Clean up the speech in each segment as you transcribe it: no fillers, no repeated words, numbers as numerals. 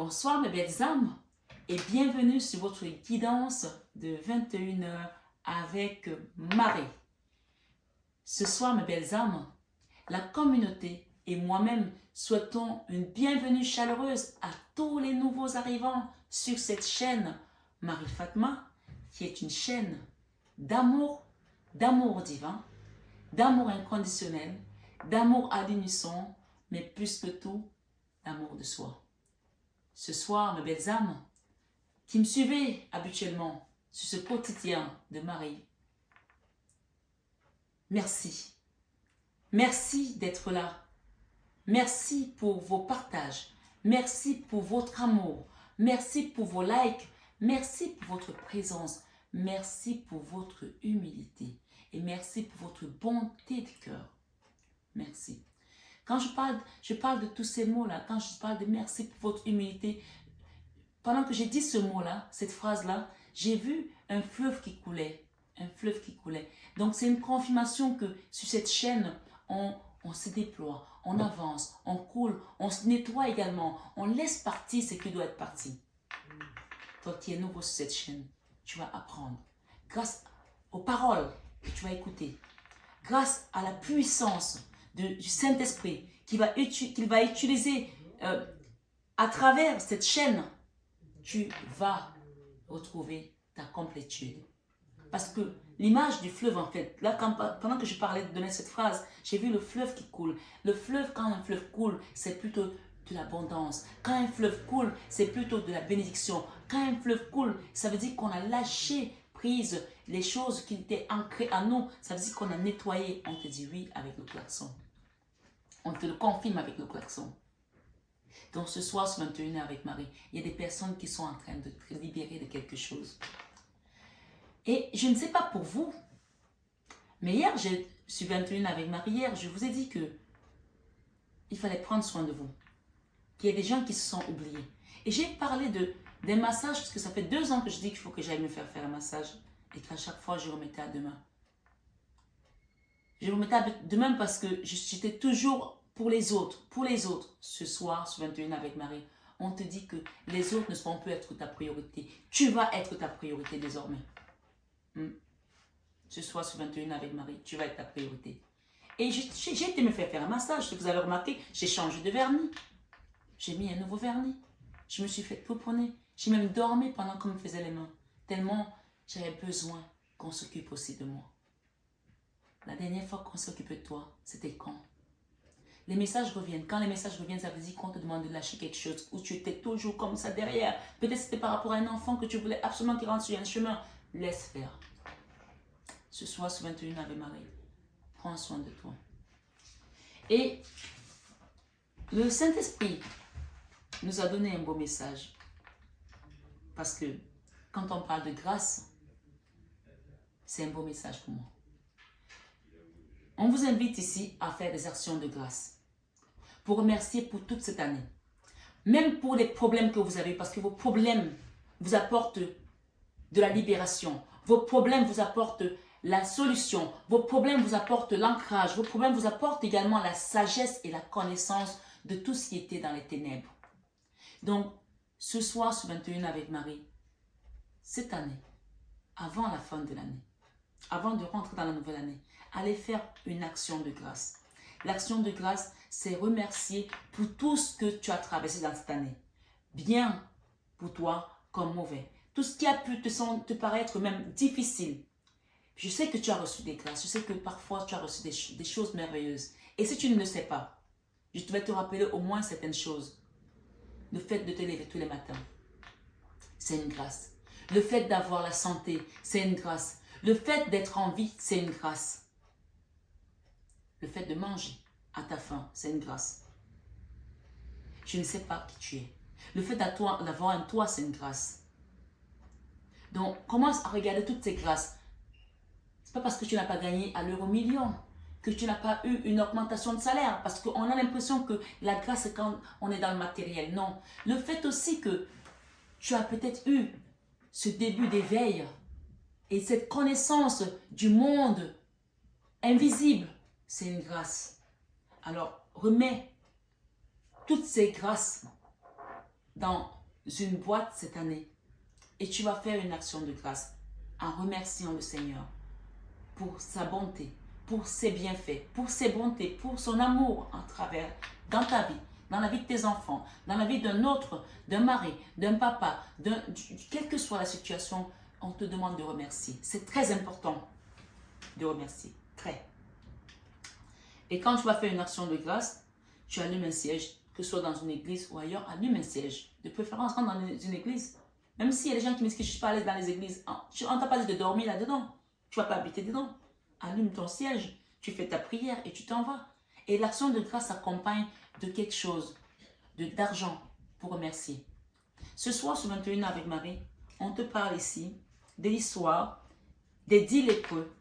Bonsoir mes belles âmes et bienvenue sur votre guidance de 21h avec Marie. Ce soir mes belles âmes, la communauté et moi-même souhaitons une bienvenue chaleureuse à tous les nouveaux arrivants sur cette chaîne Marie Fatma, qui est une chaîne d'amour divin, d'amour inconditionnel, d'amour à l'unisson, mais plus que tout, d'amour de soi. Ce soir, mes belles âmes, qui me suivez habituellement sur ce quotidien de Marie, merci. Merci d'être là. Merci pour vos partages. Merci pour votre amour. Merci pour vos likes. Merci pour votre présence. Merci pour votre humilité. Et merci pour votre bonté de cœur. Merci. Quand je parle de tous ces mots-là, quand je parle de merci pour votre humilité, pendant que j'ai dit ce mot-là, cette phrase-là, j'ai vu un fleuve qui coulait. Un fleuve qui coulait. Donc c'est une confirmation que sur cette chaîne, on se déploie, on avance, on coule, on se nettoie également, on laisse partir ce qui doit être parti. Toi qui es nouveau sur cette chaîne, tu vas apprendre. Grâce aux paroles que tu vas écouter, grâce à la puissance du Saint-Esprit qu'il va utiliser à travers cette chaîne, tu vas retrouver ta complétude. Parce que l'image du fleuve, en fait, là, pendant que je parlais de donner cette phrase, j'ai vu le fleuve qui coule. Le fleuve, quand un fleuve coule, c'est plutôt de l'abondance. Quand un fleuve coule, c'est plutôt de la bénédiction. Quand un fleuve coule, ça veut dire qu'on a lâché prise les choses qui étaient ancrées à nous. Ça veut dire qu'on a nettoyé. On te dit oui avec le klaxon. On te le confirme avec le klaxon. Donc ce soir, ce 21h avec Marie, il y a des personnes qui sont en train de te libérer de quelque chose. Et je ne sais pas pour vous, mais hier, je suis 21 avec Marie, hier, je vous ai dit que il fallait prendre soin de vous. Qu'il y a des gens qui se sont oubliés. Et j'ai parlé des massages, parce que ça fait 2 ans que je dis qu'il faut que j'aille me faire un massage. Et qu'à chaque fois, je remettais à demain. Je remettais à demain parce que j'étais toujours pour les autres. Pour les autres. Ce soir, ce 21 avec Marie, on te dit que les autres ne seront plus être ta priorité. Tu vas être ta priorité désormais. Ce soir, ce 21 avec Marie, tu vas être ta priorité. Et j'ai été me faire un massage. Si vous avez remarqué, j'ai changé de vernis. J'ai mis un nouveau vernis. Je me suis fait pouponner. J'ai même dormi pendant qu'on me faisait les mains. Tellement j'avais besoin qu'on s'occupe aussi de moi. La dernière fois qu'on s'est occupé de toi, c'était quand? Les messages reviennent. Quand les messages reviennent, ça veut dire qu'on te demande de lâcher quelque chose. Ou tu étais toujours comme ça derrière. Peut-être c'était par rapport à un enfant que tu voulais absolument qu'il rentre sur un chemin. Laisse faire. Ce soir, ce 21 avec Marie, prends soin de toi. Et le Saint-Esprit nous a donné un beau message. Parce que quand on parle de grâce, c'est un beau message pour moi. On vous invite ici à faire des actions de grâce. Pour remercier pour toute cette année. Même pour les problèmes que vous avez, parce que vos problèmes vous apportent de la libération. Vos problèmes vous apportent la solution. Vos problèmes vous apportent l'ancrage. Vos problèmes vous apportent également la sagesse et la connaissance de tout ce qui était dans les ténèbres. Donc, ce soir, ce 21 avec Marie, cette année, avant la fin de l'année, avant de rentrer dans la nouvelle année, allez faire une action de grâce. L'action de grâce, c'est remercier pour tout ce que tu as traversé dans cette année. Bien pour toi comme mauvais. Tout ce qui a pu te paraître même difficile. Je sais que tu as reçu des grâces. Je sais que parfois tu as reçu des choses merveilleuses. Et si tu ne le sais pas, je vais te rappeler au moins certaines choses. Le fait de te lever tous les matins, c'est une grâce. Le fait d'avoir la santé, c'est une grâce. Le fait d'être en vie, c'est une grâce. Le fait de manger à ta faim, c'est une grâce. Je ne sais pas qui tu es. Le fait d'avoir un toit, c'est une grâce. Donc, commence à regarder toutes ces grâces. Ce n'est pas parce que tu n'as pas gagné à l'euro million que tu n'as pas eu une augmentation de salaire. Parce qu'on a l'impression que la grâce, c'est quand on est dans le matériel. Non. Le fait aussi que tu as peut-être eu ce début d'éveil et cette connaissance du monde invisible, c'est une grâce. Alors, remets toutes ces grâces dans une boîte cette année et tu vas faire une action de grâce en remerciant le Seigneur pour sa bonté, pour ses bienfaits, pour ses bontés, pour son amour en travers, dans ta vie, dans la vie de tes enfants, dans la vie d'un autre, d'un mari, d'un papa, quelle que soit la situation, on te demande de remercier. C'est très important de remercier, très. Et quand tu vas faire une action de grâce, tu allumes un siège, que ce soit dans une église ou ailleurs, allume un siège. De préférence, rentre dans une église. Même s'il y a des gens qui me disent que je ne suis pas à l'aise dans les églises, on ne t'a pas dit de dormir là-dedans. Tu ne vas pas habiter dedans. Allume ton siège, tu fais ta prière et tu t'en vas. Et l'action de grâce s'accompagne de quelque chose, d'argent pour remercier. Ce soir, sur 21 avec Marie, on te parle ici de l'histoire des 10 lépreux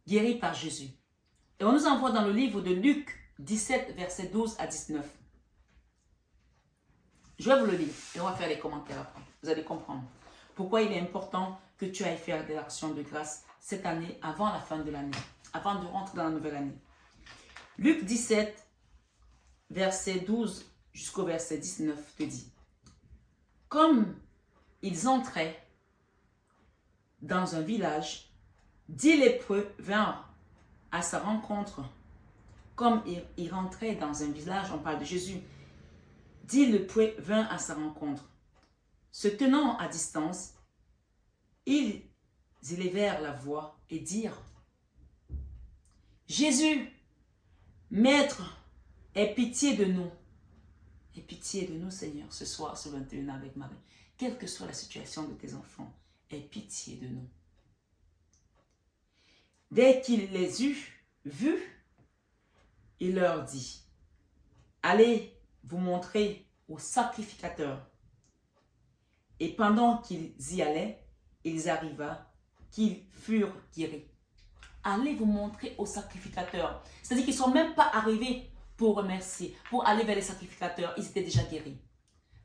guéris par Jésus. Et on nous envoie dans le livre de Luc 17, versets 12 à 19. Je vais vous le lire et on va faire les commentaires après. Vous allez comprendre pourquoi il est important que tu ailles faire des actions de grâce cette année avant la fin de l'année, avant de rentrer dans la nouvelle année. Luc 17, verset 12 jusqu'au verset 19 te dit: comme ils entraient dans un village, 10 lépreux vinrent à sa rencontre. Comme il rentrait dans un village, on parle de Jésus, 10 lépreux vinrent à sa rencontre. Se tenant à distance, ils élevèrent la voix et dirent: Jésus, Maître, aie pitié de nous. Aie pitié de nous, Seigneur, ce soir, ce 21 avec Marie. Quelle que soit la situation de tes enfants, aie pitié de nous. Dès qu'il les eut vus, il leur dit: allez vous montrer au sacrificateur. Et pendant qu'ils y allaient, ils arriva qu'ils furent guéris. Allez vous montrer au sacrificateur. C'est-à-dire qu'ils ne sont même pas arrivés pour remercier, pour aller vers les sacrificateurs. Ils étaient déjà guéris.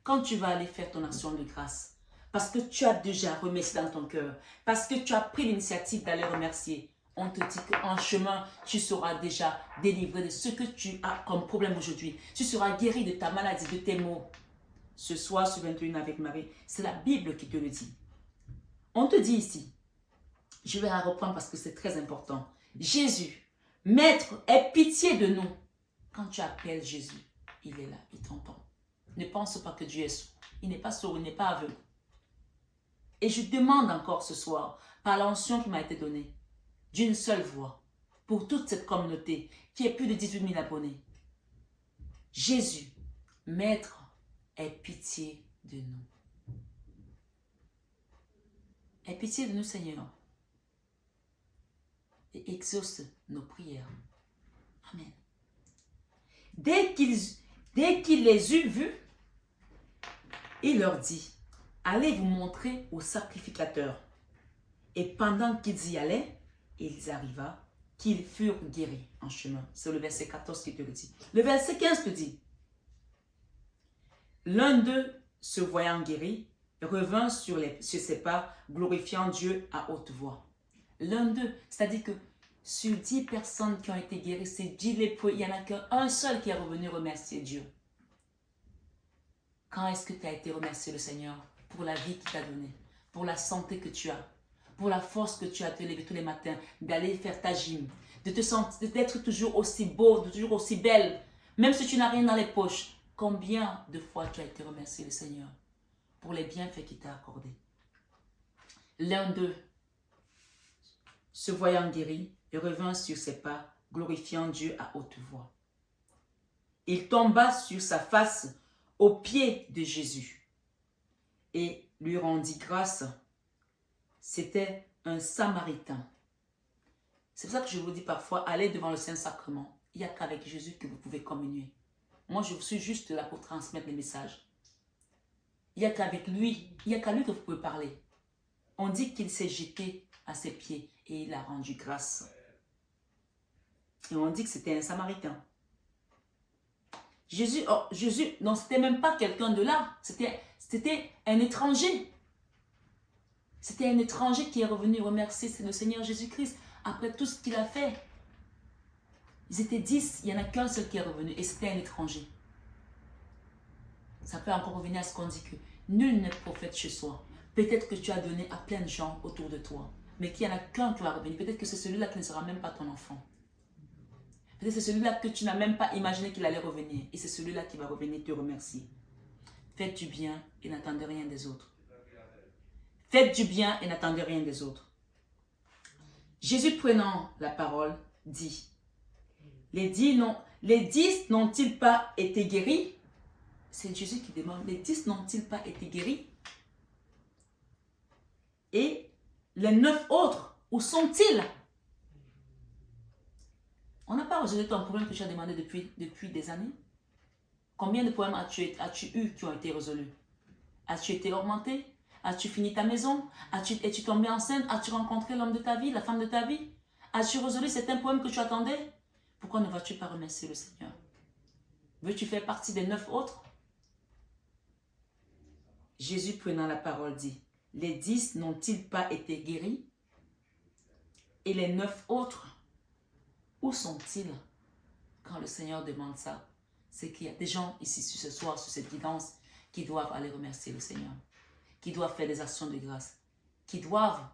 Quand tu vas aller faire ton action de grâce, parce que tu as déjà remercié dans ton cœur, parce que tu as pris l'initiative d'aller remercier, on te dit qu'en chemin, tu seras déjà délivré de ce que tu as comme problème aujourd'hui. Tu seras guéri de ta maladie, de tes maux. Ce soir, sur 21 avec Marie, c'est la Bible qui te le dit. On te dit ici, je vais la reprendre parce que c'est très important. Jésus, Maître, aie pitié de nous. Quand tu appelles Jésus, il est là, il t'entend. Ne pense pas que Dieu est sourd. Il n'est pas sourd, il n'est pas aveugle. Et je demande encore ce soir, par l'onction qui m'a été donnée, d'une seule voix, pour toute cette communauté qui est plus de 18 000 abonnés. Jésus, Maître, aie pitié de nous. Aie pitié de nous, Seigneur. Et exauce nos prières. Amen. Dès qu'il les eut vus, il leur dit: allez vous montrer au sacrificateur. Et pendant qu'ils y allaient, il arriva qu'ils furent guéris en chemin. C'est le verset 14 qui te le dit. Le verset 15 te dit: l'un d'eux, se voyant guéri, revint sur ses pas, glorifiant Dieu à haute voix. L'un d'eux, c'est-à-dire que sur 10 personnes qui ont été guéries, c'est 10 lépreux, il n'y en a qu'un seul qui est revenu remercier Dieu. Quand est-ce que tu as été remercier le Seigneur pour la vie qu'il t'a donnée, pour la santé que tu as, pour la force que tu as de te lever tous les matins, d'aller faire ta gym, d'être toujours aussi beau, toujours aussi belle, même si tu n'as rien dans les poches. Combien de fois tu as été remercier le Seigneur pour les bienfaits qu'il t'a accordés? L'un d'eux, se voyant guéri, revint sur ses pas, glorifiant Dieu à haute voix. Il tomba sur sa face aux pieds de Jésus et lui rendit grâce. C'était un Samaritain. C'est pour ça que je vous dis parfois, allez devant le Saint-Sacrement. Il n'y a qu'avec Jésus que vous pouvez communier. Moi, je suis juste là pour transmettre les messages. Il n'y a qu'avec lui, il n'y a qu'à lui que vous pouvez parler. On dit qu'il s'est jeté à ses pieds et il a rendu grâce. Et on dit que c'était un Samaritain. Jésus, non, c'était même pas quelqu'un de là. C'était un étranger. C'était un étranger qui est revenu remercier le Seigneur Jésus-Christ après tout ce qu'il a fait. Ils étaient 10, il n'y en a qu'un seul qui est revenu et c'était un étranger. Ça peut encore revenir à ce qu'on dit que nul n'est prophète chez soi. Peut-être que tu as donné à plein de gens autour de toi, mais qu'il n'y en a qu'un qui va revenir. Peut-être que c'est celui-là qui ne sera même pas ton enfant. Peut-être que c'est celui-là que tu n'as même pas imaginé qu'il allait revenir. Et c'est celui-là qui va revenir te remercier. Faites du bien et n'attendez rien des autres. Faites du bien et n'attendez rien des autres. Jésus prenant la parole dit, les 10 n'ont-ils pas été guéris? C'est Jésus qui demande, les 10 n'ont-ils pas été guéris? Et les 9 autres, où sont-ils? On n'a pas résolu ton problème que tu as demandé depuis des années. Combien de problèmes as-tu eu qui ont été résolus? As-tu été augmenté? As-tu fini ta maison? Es-tu tombé enceinte? As-tu rencontré l'homme de ta vie, la femme de ta vie? As-tu résolu certains problèmes que tu attendais? Pourquoi ne vas-tu pas remercier le Seigneur? Veux-tu faire partie des 9 autres? Jésus prenant la parole dit, les 10 n'ont-ils pas été guéris? Et les 9 autres, où sont-ils? Quand le Seigneur demande ça, c'est qu'il y a des gens ici ce soir, sur cette guidance, qui doivent aller remercier le Seigneur, qui doivent faire des actions de grâce, qui doivent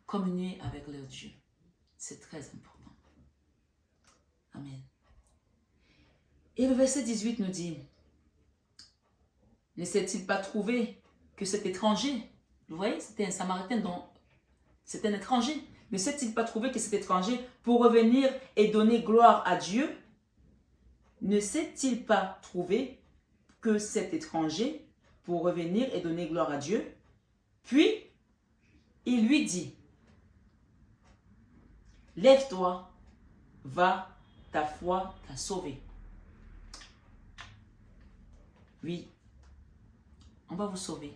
communier avec leur Dieu. C'est très important. Amen. Et le verset 18 nous dit, ne s'est-il pas trouvé que cet étranger, vous voyez, c'était un Samaritain dont c'est un étranger, ne s'est-il pas trouvé que cet étranger, pour revenir et donner gloire à Dieu, ne s'est-il pas trouvé que cet étranger, pour revenir et donner gloire à Dieu? Puis, il lui dit, lève-toi, va, ta foi t'a sauvé. Oui, on va vous sauver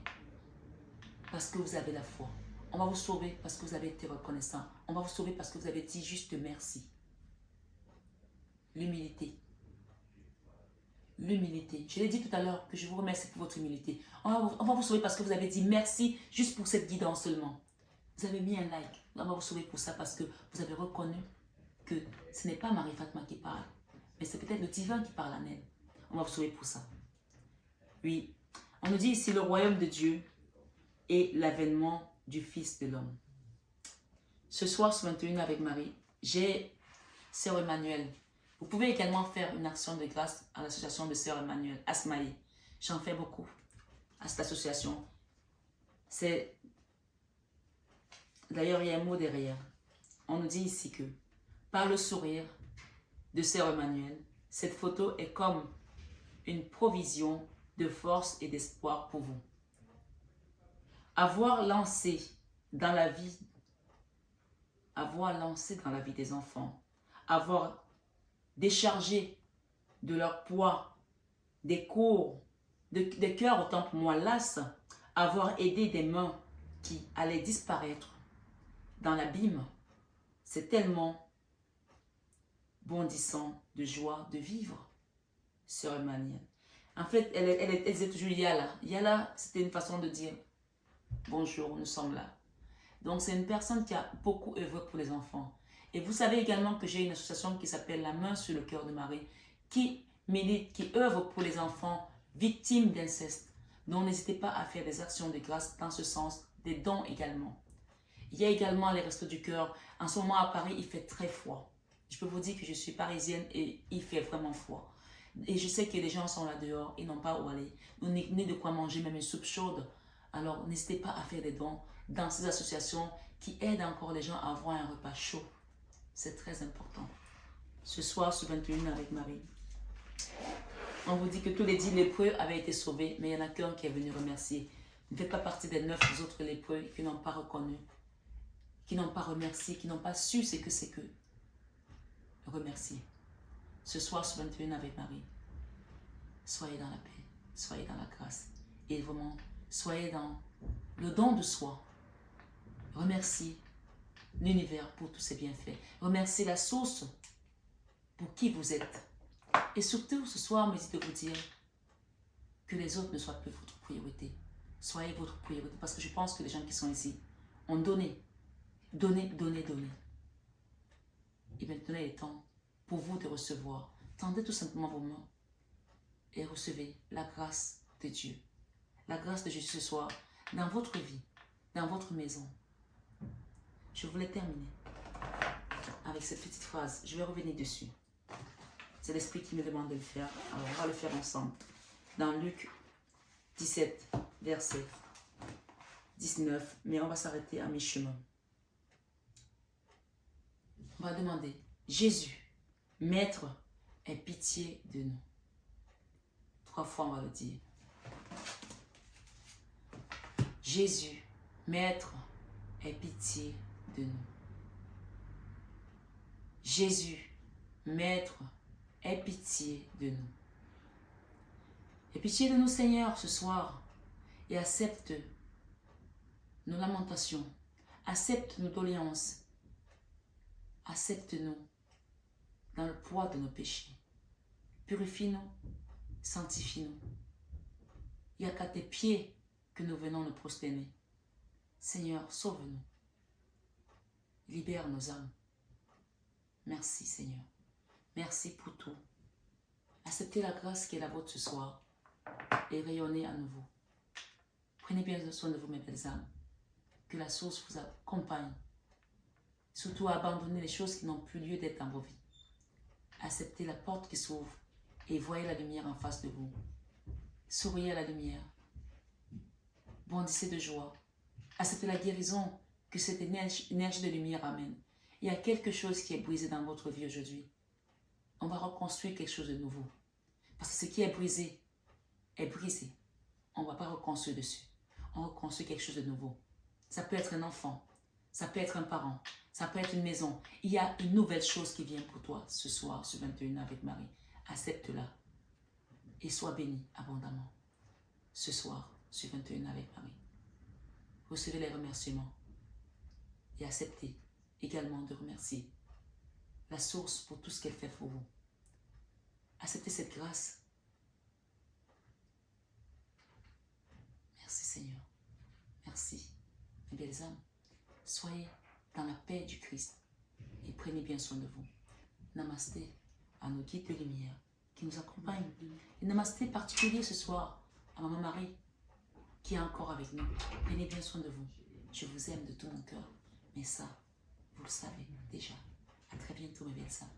parce que vous avez la foi. On va vous sauver parce que vous avez été reconnaissant. On va vous sauver parce que vous avez dit juste merci. L'humilité. L'humilité. Je l'ai dit tout à l'heure que je vous remercie pour votre humilité. On va vous sauver parce que vous avez dit merci juste pour cette guidance seulement. Vous avez mis un like. On va vous sauver pour ça parce que vous avez reconnu que ce n'est pas Marie-Fatma qui parle, mais c'est peut-être le divin qui parle en elle. On va vous sauver pour ça. Oui, on nous dit ici le royaume de Dieu et l'avènement du Fils de l'homme. Ce soir, ce 21 avec Marie, j'ai Sœur Emmanuel. Vous pouvez également faire une action de grâce à l'association de Sœur Emmanuel, Asmaï. J'en fais beaucoup à cette association. C'est d'ailleurs, il y a un mot derrière. On nous dit ici que par le sourire de Sœur Emmanuel, cette photo est comme une provision de force et d'espoir pour vous. Avoir lancé dans la vie des enfants, avoir déchargé de leur poids des cours, des cœurs autant pour moi lasses, avoir aidé des mains qui allaient disparaître dans l'abîme, c'est tellement bondissant de joie de vivre, Sœur Emmanuel. En fait, elle disait toujours Yala. Yala, c'était une façon de dire bonjour, nous sommes là. Donc, c'est une personne qui a beaucoup œuvré pour les enfants. Et vous savez également que j'ai une association qui s'appelle La Main sur le cœur de Marie, qui milite, qui œuvre pour les enfants victimes d'inceste. Donc, n'hésitez pas à faire des actions de grâce dans ce sens, des dons également. Il y a également les Restos du Cœur. En ce moment, à Paris, il fait très froid. Je peux vous dire que je suis parisienne et il fait vraiment froid. Et je sais que les gens sont là dehors, ils n'ont pas où aller. Ni de quoi manger, même une soupe chaude. Alors, n'hésitez pas à faire des dons dans ces associations qui aident encore les gens à avoir un repas chaud. C'est très important. Ce soir, ce 21 avec Marie, on vous dit que tous les 10 lépreux avaient été sauvés, mais il n'y en a qu'un qui est venu remercier. Ne faites pas partie des 9 autres lépreux qui n'ont pas reconnu, qui n'ont pas remercié, qui n'ont pas su ce que c'est que remercier. Ce soir, ce 21 avec Marie, soyez dans la paix, soyez dans la grâce et vraiment, soyez dans le don de soi. Remerciez l'univers pour tous ses bienfaits. Remerciez la source pour qui vous êtes. Et surtout, ce soir, m'hésitez de vous dire que les autres ne soient plus votre priorité. Soyez votre priorité parce que je pense que les gens qui sont ici ont donné. Donné. Et maintenant, il est temps pour vous de recevoir. Tendez tout simplement vos mains et recevez la grâce de Dieu. La grâce de Jésus ce soir dans votre vie, dans votre maison. Je voulais terminer avec cette petite phrase. Je vais revenir dessus. C'est l'Esprit qui me demande de le faire. Alors, on va le faire ensemble. Dans Luc 17, verset 19. Mais on va s'arrêter à mi-chemin. On va demander, Jésus, Maître, aie pitié de nous. 3 fois, on va le dire. Jésus, Maître, aie pitié de nous. Jésus, Maître, aie pitié de nous. Aie pitié de nous, Seigneur, ce soir, et accepte nos lamentations, accepte nos doléances, accepte-nous dans le poids de nos péchés. Purifie-nous, sanctifie-nous. Il n'y a qu'à tes pieds que nous venons nous prosterner. Seigneur, sauve-nous. Libère nos âmes. Merci, Seigneur. Merci pour tout. Acceptez la grâce qui est la vôtre ce soir et rayonnez à nouveau. Prenez bien soin de vous, mes belles âmes. Que la source vous accompagne. Surtout abandonnez les choses qui n'ont plus lieu d'être dans vos vies. Acceptez la porte qui s'ouvre et voyez la lumière en face de vous. Souriez à la lumière. Bondissez de joie. Acceptez la guérison que cette énergie de lumière amène. Il y a quelque chose qui est brisé dans votre vie aujourd'hui. On va reconstruire quelque chose de nouveau. Parce que ce qui est brisé est brisé. On ne va pas reconstruire dessus. On reconstruit quelque chose de nouveau. Ça peut être un enfant. Ça peut être un parent. Ça peut être une maison. Il y a une nouvelle chose qui vient pour toi ce soir, ce 21 avec Marie. Accepte-la. Et sois béni abondamment. Ce soir, ce 21 avec Marie. Recevez les remerciements. Et acceptez également de remercier la source pour tout ce qu'elle fait pour vous. Acceptez cette grâce. Merci Seigneur. Merci, mes belles âmes. Soyez dans la paix du Christ et prenez bien soin de vous. Namasté à nos guides de lumière qui nous accompagnent. Et namasté particulier ce soir à Maman Marie qui est encore avec nous. Prenez bien soin de vous. Je vous aime de tout mon cœur. Mais ça, vous le savez déjà. À très bientôt, mes belles âmes.